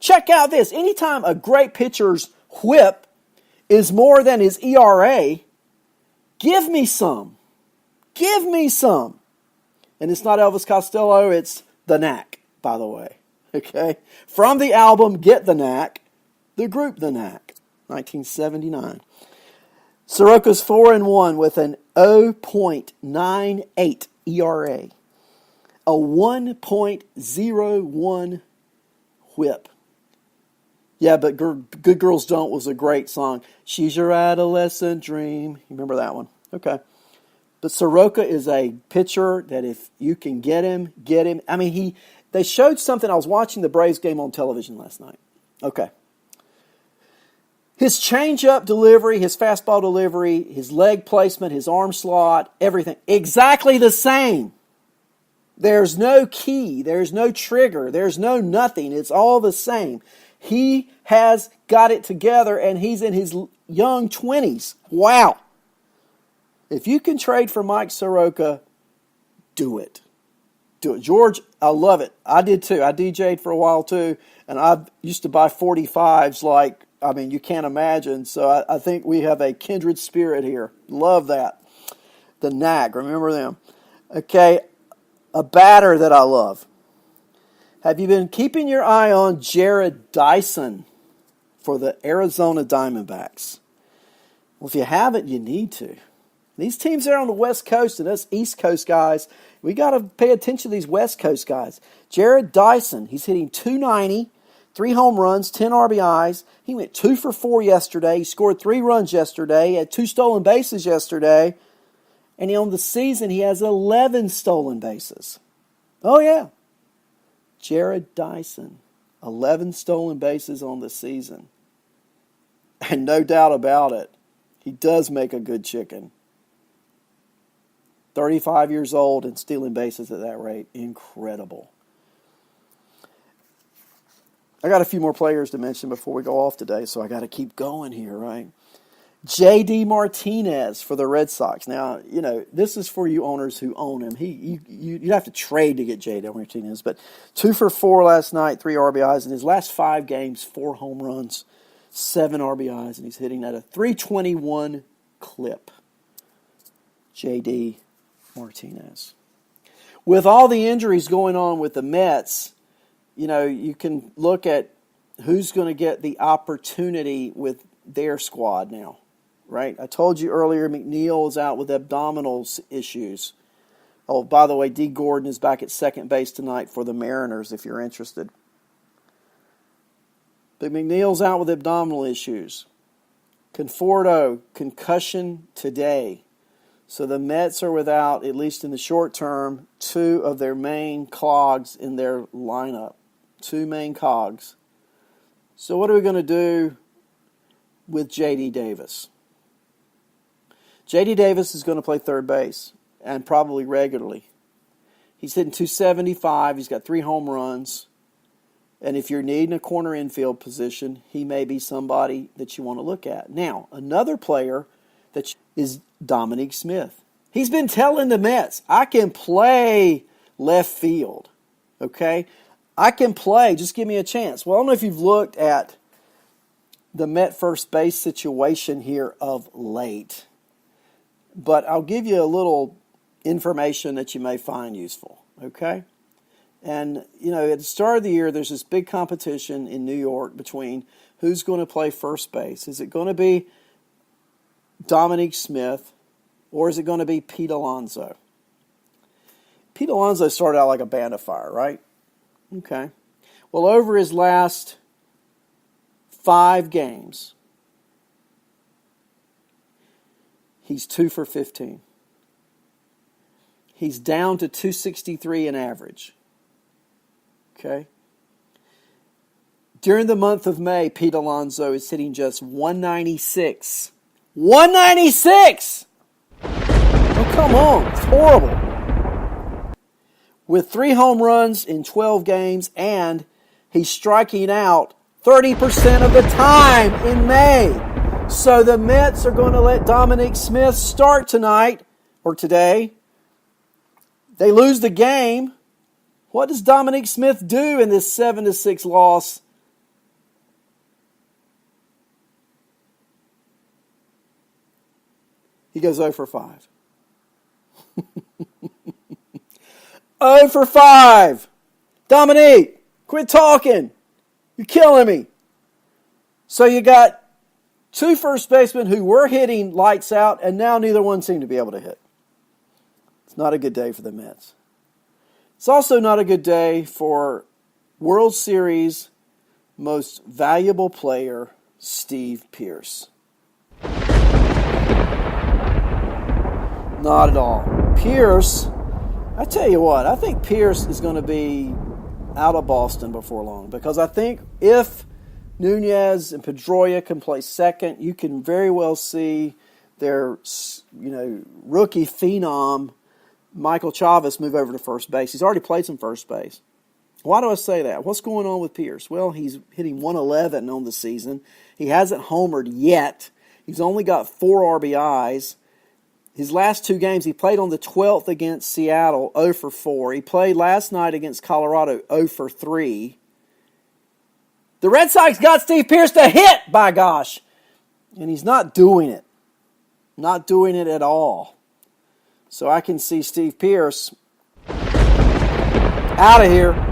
Check out this. Anytime a great pitcher's whip is more than his ERA, give me some. Give me some. And it's not Elvis Costello, it's The Knack, by the way. Okay? From the album Get the Knack, the group The Knack, 1979. Soroka's 4-1 with an 0.98 ERA. A 1.01 whip. Yeah, but Good Girls Don't was a great song. She's your adolescent dream. You remember that one? Okay. But Soroka is a pitcher that if you can get him. I mean, they showed something. I was watching the Braves game on television last night. Okay. His changeup delivery, his fastball delivery, his leg placement, his arm slot, everything, exactly the same. There's no key. There's no trigger. There's no nothing. It's all the same. He has got it together, and he's in his young 20s. Wow. If you can trade for Mike Soroka, do it. Do it. George, I love it. I did too. I DJ'd for a while too, and I used to buy 45s you can't imagine. So I think we have a kindred spirit here. Love that. The Knack, remember them. Okay, a batter that I love. Have you been keeping your eye on Jared Dyson for the Arizona Diamondbacks? Well, if you haven't, you need to. These teams are on the West Coast, and us East Coast guys, we got to pay attention to these West Coast guys. Jared Dyson, he's hitting .290, 3 home runs, 10 RBIs. He went 2 for 4 yesterday. He scored 3 runs yesterday, had 2 stolen bases yesterday. And on the season, he has 11 stolen bases. Oh, yeah. Jared Dyson, 11 stolen bases on the season. And no doubt about it, he does make a good chicken. 35 years old and stealing bases at that rate. Incredible. I got a few more players to mention before we go off today, so I got to keep going here, right? J.D. Martinez for the Red Sox. Now, this is for you owners who own him. You'd have to trade to get J.D. Martinez, but 2 for 4 last night, 3 RBIs. In his last 5 games, 4 home runs, 7 RBIs, and he's hitting at a .321 clip. J.D. Martinez. With all the injuries going on with the Mets, you can look at who's going to get the opportunity with their squad now. Right? I told you earlier, McNeil is out with abdominal issues. Oh, by the way, D. Gordon is back at second base tonight for the Mariners, if you're interested. But McNeil's out with abdominal issues. Conforto, concussion today. So the Mets are without, at least in the short term, 2 of their main cogs in their lineup. 2 main cogs. So what are we going to do with J.D. Davis? J.D. Davis is going to play third base, and probably regularly. He's hitting .275. He's got 3 home runs. And if you're needing a corner infield position, he may be somebody that you want to look at. Now, another player that is Dominic Smith. He's been telling the Mets, I can play left field. Okay? I can play. Just give me a chance. Well, I don't know if you've looked at the Met first base situation here of late. But I'll give you a little information that you may find useful, okay? And, at the start of the year, there's this big competition in New York between who's going to play first base. Is it going to be Dominic Smith, or is it going to be Pete Alonso? Pete Alonso started out like a band of fire, right? Okay. Well, over his last 5 games, he's 2 for 15. He's down to .263 in average. Okay? During the month of May, Pete Alonso is hitting just .196. 196! Oh, come on. It's horrible. With 3 home runs in 12 games, and he's striking out 30% of the time in May. So the Mets are going to let Dominic Smith start tonight, or today. They lose the game. What does Dominic Smith do in this 7-6 loss He goes 0 for 5. 0 for 5. Dominique, quit talking. You're killing me. So you got two first basemen who were hitting lights out, and now neither one seemed to be able to hit. It's not a good day for the Mets. It's also not a good day for World Series most valuable player, Steve Pearce. Not at all. Pearce, I tell you what, I think Pearce is going to be out of Boston before long, because I think if Nunez and Pedroia can play second, you can very well see their rookie phenom Michael Chavis move over to first base. He's already played some first base. Why do I say that? What's going on with Pearce? Well, he's hitting 111 on the season. He hasn't homered yet. He's only got 4 RBIs. His last 2 games, he played on the 12th against Seattle, 0 for 4. He played last night against Colorado, 0 for 3. The Red Sox got Steve Pearce to hit, by gosh. And he's not doing it. Not doing it at all. So I can see Steve Pearce out of here.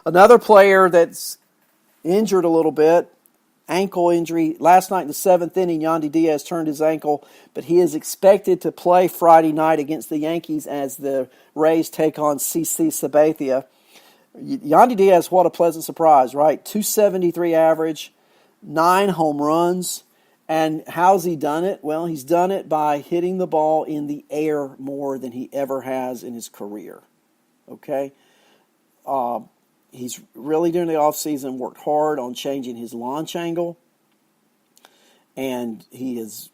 Another player that's injured a little bit, ankle injury. Last night in the 7th inning, Yandy Diaz turned his ankle, but he is expected to play Friday night against the Yankees as the Rays take on CC Sabathia. Yandy Diaz, what a pleasant surprise, right? 273 average, 9 home runs. And how's he done it? Well, he's done it by hitting the ball in the air more than he ever has in his career. Okay? He's really, during the offseason, worked hard on changing his launch angle. And he has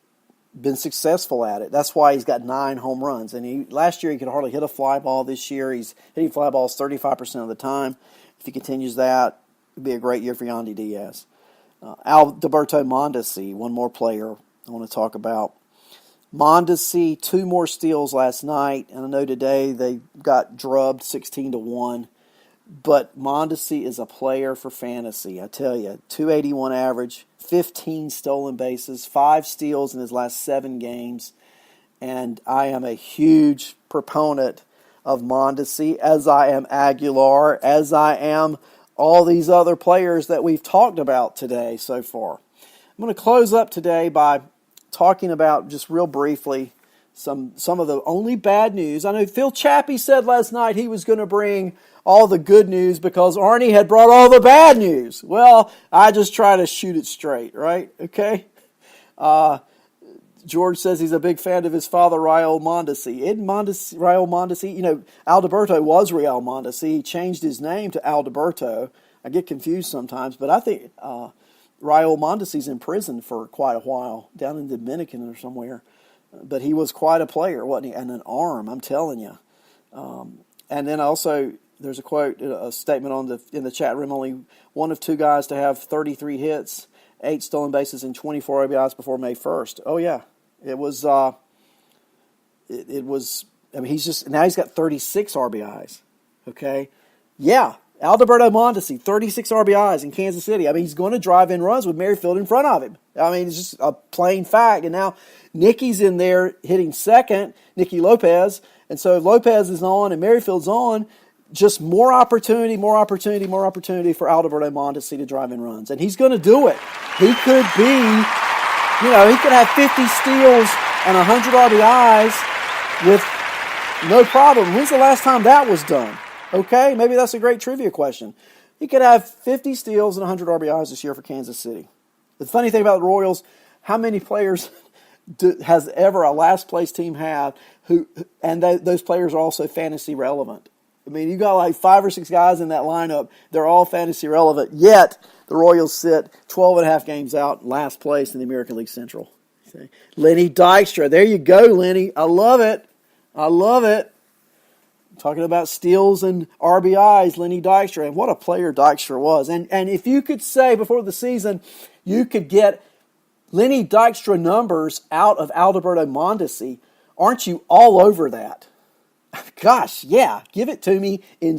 been successful at it. That's why he's got 9 home runs. And last year he could hardly hit a fly ball. This year he's hitting fly balls 35% of the time. If he continues that, it'd be a great year for Yandy Diaz. Alberto Mondesi, one more player I want to talk about. Mondesi, 2 more steals last night, and I know today they got drubbed 16-1. But Mondesi is a player for fantasy, I tell you. 281 average, 15 stolen bases, 5 steals in his last 7 games. And I am a huge proponent of Mondesi, as I am Aguilar, as I am all these other players that we've talked about today so far. I'm going to close up today by talking about, just real briefly, some of the only bad news. I know Phil Chappie said last night he was going to bring all the good news because Arnie had brought all the bad news. Well, I just try to shoot it straight, right? Okay? George says he's a big fan of his father, Raul Mondesi. Isn't Raul Mondesi? Alberto was Raul Mondesi. He changed his name to Alberto. I get confused sometimes, but I think Raul Mondesi's in prison for quite a while, down in the Dominican or somewhere. But he was quite a player, wasn't he? And an arm, I'm telling you. And then also, there's a quote, a statement in the chat room, only one of 2 guys to have 33 hits, 8 stolen bases, and 24 RBIs before May 1st. Oh, yeah. It was, now he's got 36 RBIs, okay? Yeah, Alberto Mondesi, 36 RBIs in Kansas City. I mean, he's going to drive in runs with Merrifield in front of him. I mean, it's just a plain fact. And now Nicky's in there hitting second, Nicky Lopez, and so Lopez is on and Merrifield's on. Just more opportunity for Alberto Mondesi to drive in runs. And he's going to do it. He could be... he could have 50 steals and 100 RBIs with no problem. When's the last time that was done? Okay, maybe that's a great trivia question. He could have 50 steals and 100 RBIs this year for Kansas City. The funny thing about the Royals, how many players has ever a last place team had those players are also fantasy relevant? I mean, you got like 5 or 6 guys in that lineup. They're all fantasy relevant, yet the Royals sit 12 and a half games out, last place in the American League Central. See? Lenny Dykstra. There you go, Lenny. I love it. Talking about steals and RBIs, Lenny Dykstra. And what a player Dykstra was. And if you could say before the season, you could get Lenny Dykstra numbers out of Alberto Mondesi, aren't you all over that? Gosh, yeah. Give it to me in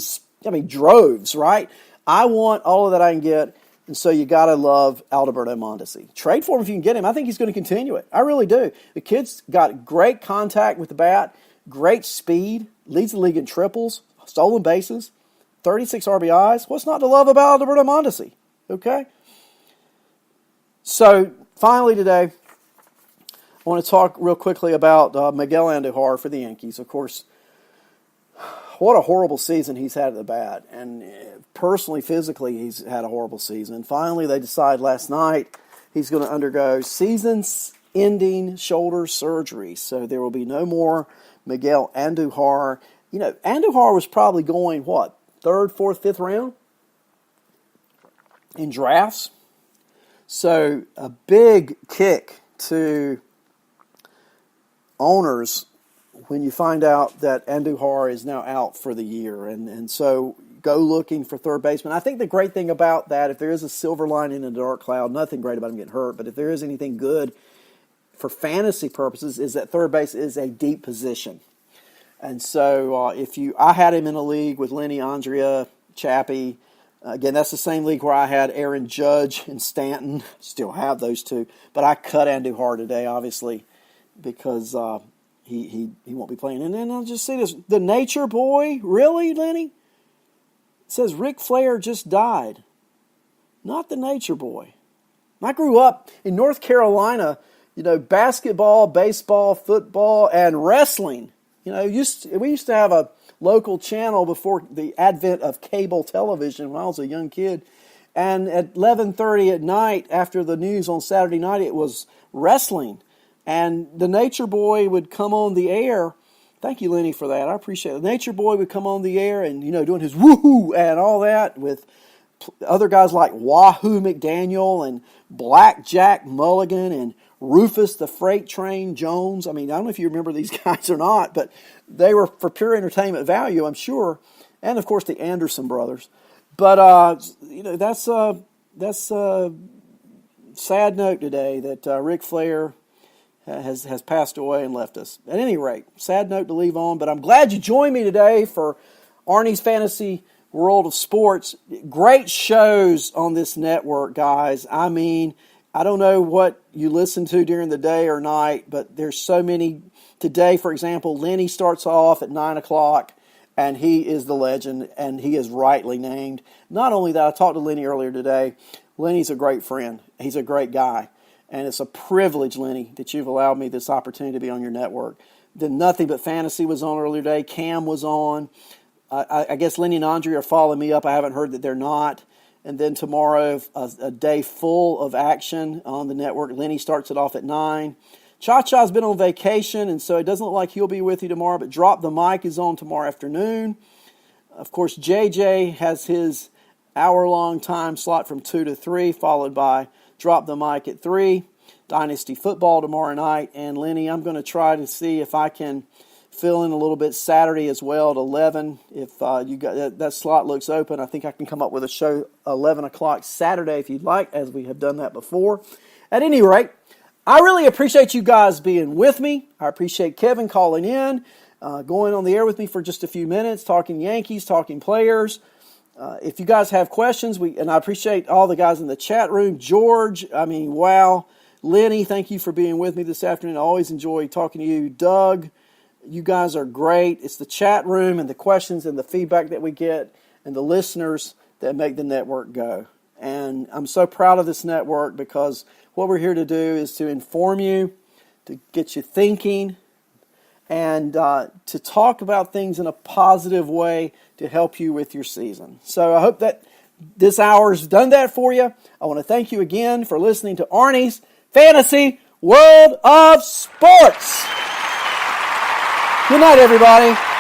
droves, right? I want all of that I can get. And so you got to love Alberto Mondesi. Trade for him if you can get him. I think he's going to continue it. I really do. The kid's got great contact with the bat, great speed, leads the league in triples, stolen bases, 36 RBIs. What's not to love about Alberto Mondesi? Okay? So finally today, I want to talk real quickly about Miguel Andujar for the Yankees. Of course, what a horrible season he's had at the bat. And personally, physically, he's had a horrible season. Finally, they decided last night he's going to undergo season-ending shoulder surgery. So there will be no more Miguel Andujar. You know, Andujar was probably going, what, 3rd, 4th, 5th round in drafts. So a big kick to owners when you find out that Andujar is now out for the year. And so go looking for third baseman. I think the great thing about that, if there is a silver lining in a dark cloud, nothing great about him getting hurt, but if there is anything good for fantasy purposes, is that third base is a deep position. And so I had him in a league with Lenny, Andrea, Chappie. Again, that's the same league where I had Aaron Judge and Stanton. Still have those two. But I cut Andujar today, obviously, because he won't be playing. And then I'll just see this. The Nature Boy? Really, Lenny? It says Ric Flair just died. Not the Nature Boy. I grew up in North Carolina, you know, basketball, baseball, football, and wrestling. You know, we used to have a local channel before the advent of cable television when I was a young kid. And at 11:30 at night, after the news on Saturday night, it was wrestling. And the Nature Boy would come on the air. Thank you, Lenny, for that. I appreciate it. The Nature Boy would come on the air and, you know, doing his woohoo and all that with other guys like Wahoo McDaniel and Blackjack Mulligan and Rufus the Freight Train Jones. I mean, I don't know if you remember these guys or not, but they were for pure entertainment value, I'm sure. And, of course, the Anderson brothers. But, you know, that's a sad note today that Ric Flair has passed away and left us. At any rate, sad note to leave on, but I'm glad you joined me today for Arnie's Fantasy World of Sports. Great shows on this network, guys. I mean, I don't know what you listen to during the day or night, but there's so many. Today, for example, Lenny starts off at 9 o'clock, and he is the legend, and he is rightly named. Not only that, I talked to Lenny earlier today. Lenny's a great friend. He's a great guy. And it's a privilege, Lenny, that you've allowed me this opportunity to be on your network. Then Nothing But Fantasy was on earlier today. Cam was on. I guess Lenny and Andre are following me up. I haven't heard that they're not. And then tomorrow, a day full of action on the network. Lenny starts it off at 9. Cha-Cha's been on vacation, and so it doesn't look like he'll be with you tomorrow. But Drop the Mic is on tomorrow afternoon. Of course, JJ has his hour-long time slot from 2 to 3, followed by Drop the Mic at 3. Dynasty Football tomorrow night. And Lenny, I'm going to try to see if I can fill in a little bit Saturday as well at 11. If you got that slot looks open, I think I can come up with a show 11 o'clock Saturday if you'd like, as we have done that before. At any rate, I really appreciate you guys being with me. I appreciate Kevin calling in, going on the air with me for just a few minutes, talking Yankees, talking players. If you guys have questions, and I appreciate all the guys in the chat room. George, I mean, wow. Lenny, thank you for being with me this afternoon. I always enjoy talking to you. Doug, you guys are great. It's the chat room and the questions and the feedback that we get and the listeners that make the network go. And I'm so proud of this network because what we're here to do is to inform you, to get you thinking, and to talk about things in a positive way to help you with your season. So I hope that this hour's done that for you. I want to thank you again for listening to Arnie's Fantasy World of Sports. Good night, everybody.